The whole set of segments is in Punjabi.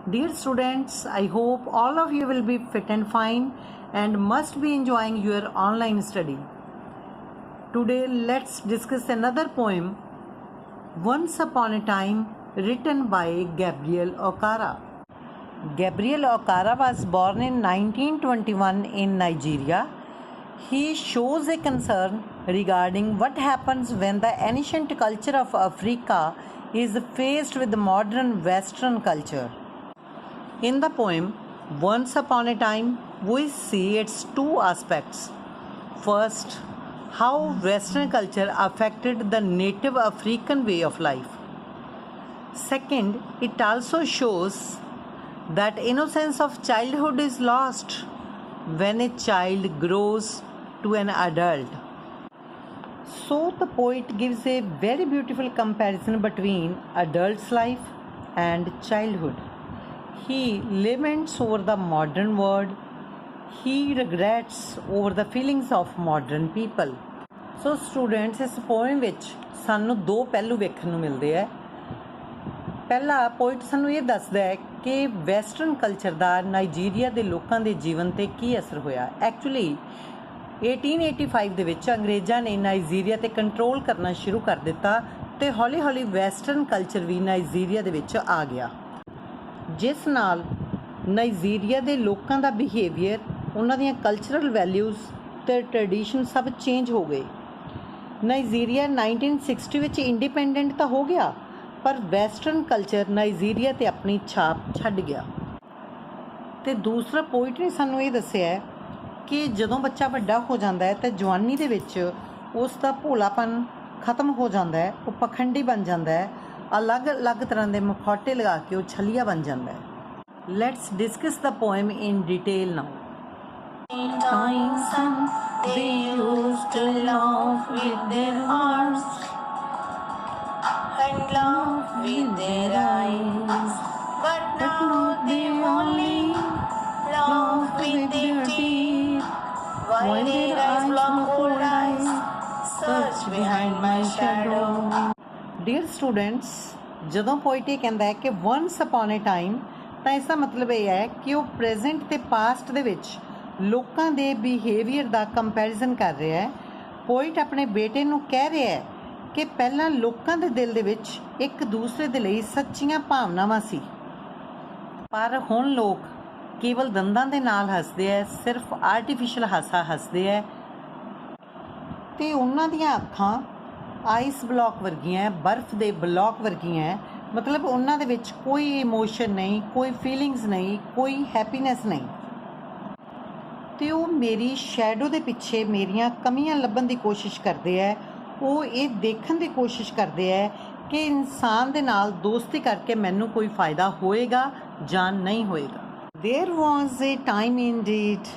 Dear students, I hope all of you will be fit and fine and must be enjoying your online study. Today, let's discuss another poem, Once Upon a Time, written by Gabriel Okara. Gabriel Okara was born in 1921 in Nigeria. He shows a concern regarding what happens when the ancient culture of Africa is faced with the modern Western culture. In the poem, Once Upon a Time, we see its two aspects. First, how Western culture affected the native African way of life. Second, it also shows that innocence of childhood is lost when a child grows to an adult. So the poet gives a very beautiful comparison between adult's life and childhood. He laments over the modern world. He regrets over the feelings of modern people. So students, ਇਸ poem ਵਿੱਚ ਸਾਨੂੰ ਦੋ ਪਹਿਲੂ ਵੇਖਣ ਨੂੰ ਮਿਲਦੇ ਹੈ। ਪਹਿਲਾ ਪੋਇਟ ਸਾਨੂੰ ਇਹ ਦੱਸਦਾ ਹੈ ਕਿ ਵੈਸਟਰਨ ਕਲਚਰ ਦਾ ਨਾਈਜੀਰੀਆ ਦੇ ਲੋਕਾਂ ਦੇ ਜੀਵਨ 'ਤੇ ਕੀ ਅਸਰ ਹੋਇਆ। ਐਕਚੁਅਲੀ 1885 ਦੇ ਵਿੱਚ ਅੰਗਰੇਜ਼ਾਂ ਨੇ ਨਾਈਜੀਰੀਆ 'ਤੇ ਕੰਟਰੋਲ ਕਰਨਾ ਸ਼ੁਰੂ ਕਰ ਦਿੱਤਾ ਅਤੇ ਹੌਲੀ ਹੌਲੀ ਵੈਸਟਰਨ ਕਲਚਰ ਵੀ ਨਾਈਜੀਰੀਆ ਦੇ ਵਿੱਚ ਆ ਗਿਆ, ਜਿਸ ਨਾਲ ਨਾਈਜੀਰੀਆ ਦੇ ਲੋਕਾਂ ਦਾ ਬਿਹੇਵੀਅਰ, ਉਹਨਾਂ ਦੀਆਂ ਕਲਚਰਲ ਵੈਲਿਊਜ਼ ਅਤੇ ਟਰਡੀਸ਼ਨ ਸਭ ਚੇਂਜ ਹੋ ਗਏ। ਨਾਈਜੀਰੀਆ 1960 ਵਿੱਚ ਇੰਡੀਪੈਂਡੈਂਟ ਤਾਂ ਹੋ ਗਿਆ, ਪਰ ਵੈਸਟਰਨ ਕਲਚਰ ਨਾਈਜੀਰੀਆ 'ਤੇ ਆਪਣੀ ਛਾਪ ਛੱਡ ਗਿਆ। ਅਤੇ ਦੂਸਰਾ ਪੋਇਟ ਨੇ ਸਾਨੂੰ ਇਹ ਦੱਸਿਆ ਕਿ ਜਦੋਂ ਬੱਚਾ ਵੱਡਾ ਹੋ ਜਾਂਦਾ ਹੈ ਤਾਂ ਜਵਾਨੀ ਦੇ ਵਿੱਚ ਉਸ ਦਾ ਭੋਲਾਪਨ ਖਤਮ ਹੋ ਜਾਂਦਾ ਹੈ, ਉਹ ਪਖੰਡੀ ਬਣ ਜਾਂਦਾ ਹੈ, ਅਲੱਗ-ਅਲੱਗ ਤਰ੍ਹਾਂ ਦੇ ਮੁਖੌਟੇ ਲਗਾ ਕੇ ਉਹ ਛਲੀਆ ਬਣ ਜਾਂਦਾ ਹੈ। Let's discuss the poem in detail now. They used to laugh with their hearts and laugh with their eyes, but now they only laugh with their teeth, while their eyes block old eyes search behind my shadow. Dear students, ਜਦੋਂ ਪੋਇਟ ਇਹ ਕਹਿੰਦਾ ਹੈ ਕਿ once upon a time, ਤਾਂ ਇਸਦਾ ਮਤਲਬ ਇਹ ਹੈ ਕਿ ਉਹ ਪ੍ਰੈਜ਼ੈਂਟ ਅਤੇ ਪਾਸਟ ਦੇ ਵਿੱਚ ਲੋਕਾਂ ਦੇ ਬਿਹੇਵੀਅਰ ਦਾ ਕੰਪੈਰੀਜ਼ਨ ਕਰ ਰਿਹਾ ਹੈ। ਪੋਇਟ ਆਪਣੇ ਬੇਟੇ ਨੂੰ ਕਹਿ ਰਿਹਾ ਹੈ ਕਿ ਪਹਿਲਾਂ ਲੋਕਾਂ ਦੇ ਦਿਲ ਦੇ ਵਿੱਚ ਇੱਕ ਦੂਸਰੇ ਦੇ ਲਈ ਸੱਚੀਆਂ ਭਾਵਨਾਵਾਂ ਸੀ, ਪਰ ਹੁਣ ਲੋਕ ਕੇਵਲ ਦੰਦਾਂ ਦੇ ਨਾਲ ਹੱਸਦੇ ਹੈ, ਸਿਰਫ ਆਰਟੀਫਿਸ਼ਲ ਹਾਸਾ ਹੱਸਦੇ ਹੈ, ਅਤੇ ਉਹਨਾਂ ਦੀਆਂ ਅੱਖਾਂ ਆਈਸ ਬਲੋਕ ਵਰਗੀਆਂ, ਬਰਫ਼ ਦੇ ਬਲੋਕ ਵਰਗੀਆਂ, ਮਤਲਬ ਉਹਨਾਂ ਦੇ ਵਿੱਚ ਕੋਈ ਇਮੋਸ਼ਨ ਨਹੀਂ, ਕੋਈ ਫੀਲਿੰਗਸ ਨਹੀਂ, ਕੋਈ ਹੈਪੀਨੈਸ ਨਹੀਂ, ਅਤੇ ਉਹ ਮੇਰੀ ਸ਼ੈਡੋ ਦੇ ਪਿੱਛੇ ਮੇਰੀਆਂ ਕਮੀਆਂ ਲੱਭਣ ਦੀ ਕੋਸ਼ਿਸ਼ ਕਰਦੇ ਹੈ। ਉਹ ਇਹ ਦੇਖਣ ਦੀ ਕੋਸ਼ਿਸ਼ ਕਰਦੇ ਹੈ ਕਿ ਇਨਸਾਨ ਦੇ ਨਾਲ ਦੋਸਤੀ ਕਰਕੇ ਮੈਨੂੰ ਕੋਈ ਫਾਇਦਾ ਹੋਏਗਾ ਜਾਂ ਨਹੀਂ ਹੋਏਗਾ। There was a time indeed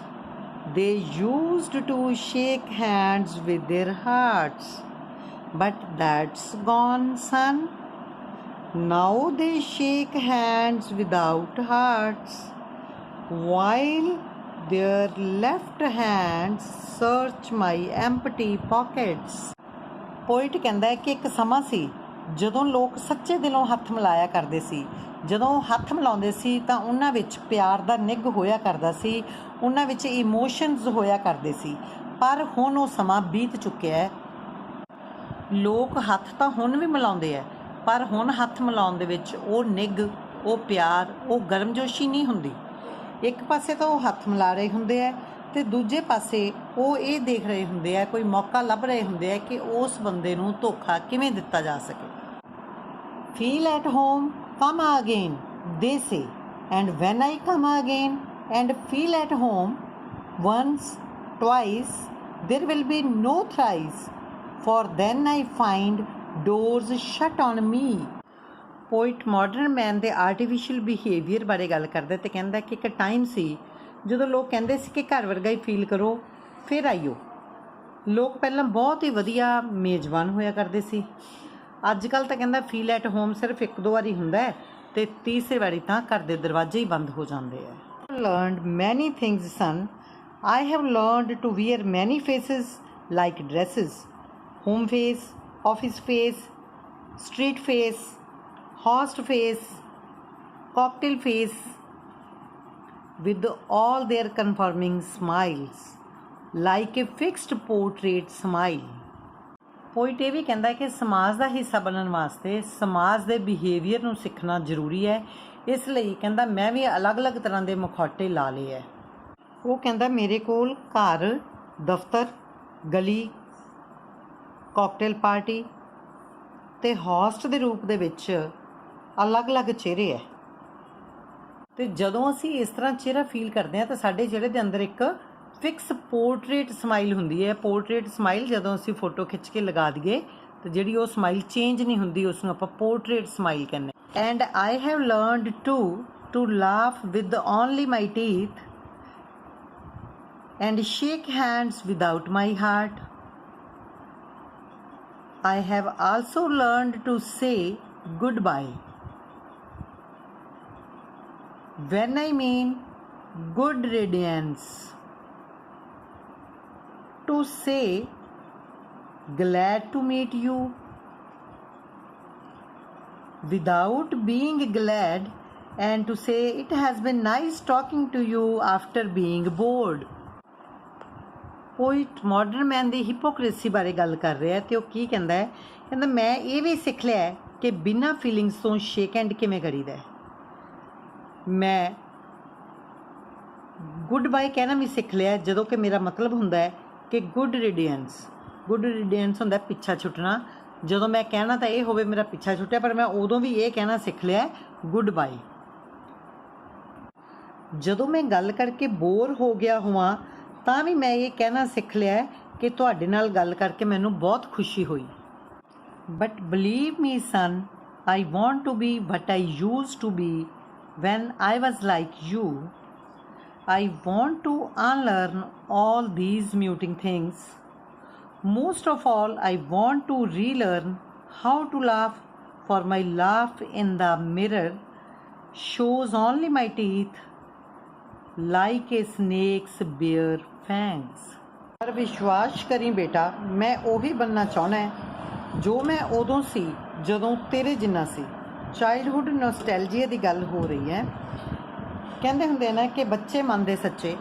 they used to shake hands with their hearts, but that's gone, son. Now they shake hands without hearts, while their left hands search my empty pockets. Poet ਕਹਿੰਦਾ ਹੈ ਕਿ ਇੱਕ ਸਮਾਂ ਸੀ ਜਦੋਂ ਲੋਕ ਸੱਚੇ ਦਿਲੋਂ ਹੱਥ ਮਿਲਾਇਆ ਕਰਦੇ ਸੀ। ਜਦੋਂ ਹੱਥ ਮਿਲਾਉਂਦੇ ਸੀ ਤਾਂ ਉਹਨਾਂ ਵਿੱਚ ਪਿਆਰ ਦਾ ਨਿੱਘ ਹੋਇਆ ਕਰਦਾ ਸੀ, ਉਹਨਾਂ ਵਿੱਚ ਇਮੋਸ਼ਨਸ ਹੋਇਆ ਕਰਦੇ ਸੀ, ਪਰ ਹੁਣ ਉਹ ਸਮਾਂ ਬੀਤ ਚੁੱਕਿਆ ਹੈ। ਲੋਕ ਹੱਥ ਤਾਂ ਹੁਣ ਵੀ ਮਿਲਾਉਂਦੇ ਹੈ, ਪਰ ਹੁਣ ਹੱਥ ਮਿਲਾਉਣ ਦੇ ਵਿੱਚ ਉਹ ਨਿੱਘ, ਉਹ ਪਿਆਰ, ਉਹ ਗਰਮਜੋਸ਼ੀ ਨਹੀਂ ਹੁੰਦੀ। ਇੱਕ ਪਾਸੇ ਤਾਂ ਉਹ ਹੱਥ ਮਿਲਾ ਰਹੇ ਹੁੰਦੇ ਹੈ ਅਤੇ ਦੂਜੇ ਪਾਸੇ ਉਹ ਇਹ ਦੇਖ ਰਹੇ ਹੁੰਦੇ ਹੈ, ਕੋਈ ਮੌਕਾ ਲੱਭ ਰਹੇ ਹੁੰਦੇ ਹੈ ਕਿ ਉਸ ਬੰਦੇ ਨੂੰ ਧੋਖਾ ਕਿਵੇਂ ਦਿੱਤਾ ਜਾ ਸਕੇ। Feel at home, come again, ਦੇ ਸੇ, and van I come again and feel at home ones twice, ਦੇਰ will be no thrice, for then I find doors shut on me. Poet modern ਮੈਨ ਦੇ ਆਰਟੀਫਿਸ਼ੀਅਲ ਬਿਹੇਵੀਅਰ ਬਾਰੇ ਗੱਲ ਕਰਦਾ ਅਤੇ ਕਹਿੰਦਾ ਕਿ ਇੱਕ ਟਾਈਮ ਸੀ ਜਦੋਂ ਲੋਕ ਕਹਿੰਦੇ ਸੀ ਕਿ ਘਰ ਵਰਗਾ ਹੀ ਫੀਲ ਕਰੋ ਫਿਰ ਆਈਓ। ਲੋਕ ਪਹਿਲਾਂ ਬਹੁਤ ਹੀ ਵਧੀਆ ਮੇਜ਼ਬਾਨ ਹੋਇਆ ਕਰਦੇ ਸੀ, ਅੱਜ ਕੱਲ੍ਹ ਤਾਂ ਕਹਿੰਦਾ ਫੀਲ ਐਟ ਹੋਮ ਸਿਰਫ ਇੱਕ ਦੋ ਵਾਰੀ ਹੁੰਦਾ ਹੈ ਅਤੇ ਤੀਸਰੀ ਵਾਰੀ ਤਾਂ ਘਰ ਦੇ ਦਰਵਾਜ਼ੇ ਹੀ ਬੰਦ ਹੋ ਜਾਂਦੇ ਹੈ। ਲਰਨਡ ਮੈਨੀ things son, I have learned to wear ਮੈਨੀ faces like dresses, home face, office face, street face, host face, cocktail face with all their confirming smiles like a fixed portrait smile। Poet ਇਹ ਵੀ ਕਹਿੰਦਾ ਕਿ ਸਮਾਜ ਦਾ ਹਿੱਸਾ ਬਣਨ ਵਾਸਤੇ ਸਮਾਜ ਦੇ ਬਿਹੇਵੀਅਰ ਨੂੰ ਸਿੱਖਣਾ ਜ਼ਰੂਰੀ ਹੈ। ਇਸ ਲਈ ਕਹਿੰਦਾ ਮੈਂ ਵੀ ਅਲੱਗ-ਅਲੱਗ ਤਰ੍ਹਾਂ ਦੇ ਮੁਖੌਟੇ ਲਾ ਲਏ ਹੈ। ਉਹ ਕਹਿੰਦਾ ਮੇਰੇ ਕੋਲ ਘਰ, ਦਫ਼ਤਰ, ਗਲੀ, ਕਾਕਟੇਲ ਪਾਰਟੀ ਅਤੇ ਹੋਸਟ ਦੇ ਰੂਪ ਦੇ ਵਿੱਚ ਅਲੱਗ-ਅਲੱਗ ਚਿਹਰੇ ਹੈ। ਅਤੇ ਜਦੋਂ ਅਸੀਂ ਇਸ ਤਰ੍ਹਾਂ ਚਿਹਰਾ ਫੀਲ ਕਰਦੇ ਹਾਂ ਤਾਂ ਸਾਡੇ ਚਿਹਰੇ ਦੇ ਅੰਦਰ ਇੱਕ ਫਿਕਸ ਪੋਰਟਰੇਟ ਸਮਾਈਲ ਹੁੰਦੀ ਹੈ। ਪੋਰਟਰੇਟ ਸਮਾਈਲ ਜਦੋਂ ਅਸੀਂ ਫੋਟੋ ਖਿੱਚ ਕੇ ਲਗਾ ਦਈਏ ਤਾਂ ਜਿਹੜੀ ਉਹ ਸਮਾਈਲ ਚੇਂਜ ਨਹੀਂ ਹੁੰਦੀ, ਉਸ ਨੂੰ ਆਪਾਂ ਪੋਰਟਰੇਟ ਸਮਾਈਲ ਕਹਿੰਦੇ। And I have learned to laugh with only my teeth and shake hands without my heart. I have also learned to say goodbye when I mean good riddance, to say glad to meet you without being glad, and to say it has been nice talking to you after being bored। Poet modern man the hypocrisy ਬਾਰੇ ਗੱਲ ਕਰ ਰਿਹਾ ਅਤੇ ਉਹ ਕੀ ਕਹਿੰਦਾ ਹੈ, ਕਹਿੰਦਾ ਮੈਂ ਇਹ ਵੀ ਸਿੱਖ ਲਿਆ ਕਿ ਬਿਨਾਂ ਫੀਲਿੰਗਸ ਤੋਂ ਸ਼ੇਕ ਹੈਂਡ ਕਿਵੇਂ ਕਰੀਦਾ। ਮੈਂ ਗੁੱਡ ਬਾਏ ਕਹਿਣਾ ਵੀ ਸਿੱਖ ਲਿਆ ਜਦੋਂ ਕਿ ਮੇਰਾ ਮਤਲਬ ਹੁੰਦਾ ਹੈ ਕਿ ਗੁੱਡ ਰਿਡੈਂਸ ਹੁੰਦਾ ਪਿੱਛਾ ਛੁੱਟਣਾ। ਜਦੋਂ ਮੈਂ ਕਹਿਣਾ ਤਾਂ ਇਹ ਹੋਵੇ ਮੇਰਾ ਪਿੱਛਾ ਛੁੱਟਿਆ, ਪਰ ਮੈਂ ਉਦੋਂ ਵੀ ਇਹ ਕਹਿਣਾ ਸਿੱਖ ਲਿਆ ਗੁੱਡ ਬਾਏ। ਜਦੋਂ ਮੈਂ ਗੱਲ ਕਰਕੇ ਬੋਰ ਹੋ ਗਿਆ ਹੋਵਾਂ ਤਾਂ ਵੀ ਮੈਂ ਇਹ ਕਹਿਣਾ ਸਿੱਖ ਲਿਆ ਕਿ ਤੁਹਾਡੇ ਨਾਲ ਗੱਲ ਕਰਕੇ ਮੈਨੂੰ ਬਹੁਤ ਖੁਸ਼ੀ ਹੋਈ। But believe me son, I want to be what I use to be van I was like you. I want to ਅਨਲਰਨ all these muting things. Most of all, I want to relearn how to laugh, for my laugh in the mirror shows only my teeth like a snake's bare fangs। ਪਰ ਵਿਸ਼ਵਾਸ ਕਰੀ ਬੇਟਾ, ਮੈਂ ਉਹੀ ਬਣਨਾ ਚਾਹੁੰਦਾ ਹੈ ਜੋ ਮੈਂ ਉਦੋਂ ਸੀ ਜਦੋਂ ਤੇਰੇ ਜਿੰਨਾ ਸੀ। ਚਾਈਲਡਹੁੱਡ ਨੋਸਟੈਲਜੀਆ ਦੀ ਗੱਲ ਹੋ ਰਹੀ ਹੈ। ਕਹਿੰਦੇ ਹੁੰਦੇ ਨੇ ਕਿ ਬੱਚੇ ਮੰਨਦੇ ਸੱਚੇ।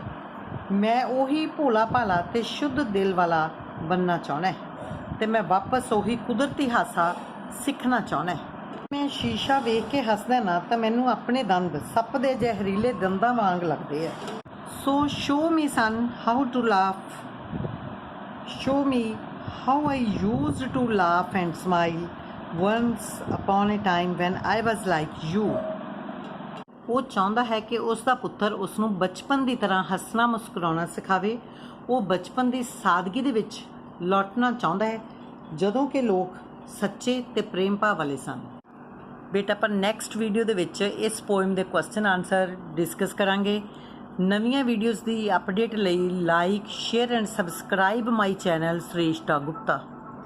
ਮੈਂ ਉਹੀ ਭੋਲਾ ਭਾਲਾ ਅਤੇ ਸ਼ੁੱਧ ਦਿਲ ਵਾਲਾ ਬਣਨਾ ਚਾਹੁੰਦਾ ਅਤੇ ਮੈਂ ਵਾਪਸ ਉਹੀ ਕੁਦਰਤੀ ਹਾਸਾ ਸਿੱਖਣਾ ਚਾਹੁੰਦਾ। ਮੈਂ ਸ਼ੀਸ਼ਾ ਵੇਖ ਕੇ ਹੱਸਦਾ ਨਾ ਤਾਂ ਮੈਨੂੰ ਆਪਣੇ ਦੰਦ ਸੱਪ ਦੇ ਜ਼ਹਿਰੀਲੇ ਦੰਦਾਂ ਵਾਂਗ ਲੱਗਦੇ ਆ। ਸੋ show me son how to laugh, show me how I used to laugh and smile ones upon A time van I was like you. ਉਹ ਚਾਹੁੰਦਾ ਹੈ ਕਿ ਉਸ ਦਾ ਪੁੱਤਰ ਉਸ ਨੂੰ ਬਚਪਨ ਦੀ ਤਰ੍ਹਾਂ ਹੱਸਣਾ ਮੁਸਕਰਾਉਣਾ ਸਿਖਾਵੇ। ਉਹ ਬਚਪਨ ਦੀ ਸਾਦਗੀ ਦੇ ਵਿੱਚ ਲੌਟਣਾ ਚਾਹੁੰਦਾ ਹੈ ਜਦੋਂ ਕਿ ਲੋਕ ਸੱਚੇ ਅਤੇ ਪ੍ਰੇਮ ਭਾਵ ਵਾਲੇ ਸਨ। ਬੇਟਾ ਆਪਾਂ ਨੈਕਸਟ ਵੀਡੀਓ ਦੇ ਵਿੱਚ ਇਸ ਪੋਇਮ ਦੇ ਕੁਐਸਚਨ ਆਨਸਰ ਡਿਸਕਸ ਕਰਾਂਗੇ। ਨਵੀਆਂ ਵੀਡੀਓਜ਼ ਦੀ ਅਪਡੇਟ ਲਈ like, share and subscribe my channel Shreshta Gupta.